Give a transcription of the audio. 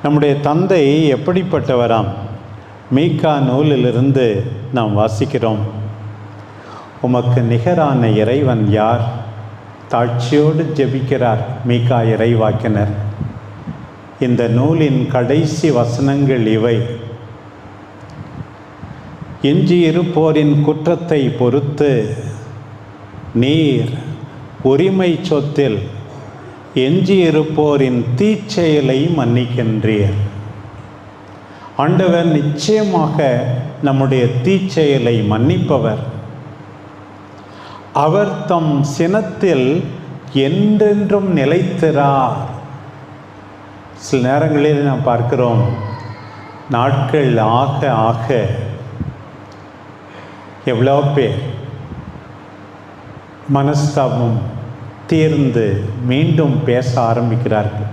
நம்முடைய தந்தை எப்படிப்பட்டவராம்? மீகா நூலிலிருந்து நாம் வாசிக்கிறோம். உமக்கு நிகரான இறைவன் யார்? தாட்சியோடு ஜெபிக்கிறார் மீகா இறைவாக்கினர். இந்த நூலின் கடைசி வசனங்கள் இவை: எஞ்சியிருப்போரின் குற்றத்தை பொறுத்து நீர் உரிமை சொத்தில் எஞ்சியிருப்போரின் தீச்செயலை மன்னிக்கின்றீர். ஆண்டவர் நிச்சயமாக நம்முடைய தீச்செயலை மன்னிப்பவர். அவர் தம் சினத்தில் என்றென்றும் நிலைத்திரார். சில நேரங்களில் நாம் பார்க்கிறோம், நாட்கள் ஆக ஆக எவ்வளோ பேர் மனஸ்தாபம் தீர்ந்து மீண்டும் பேச ஆரம்பிக்கிறார்கள்.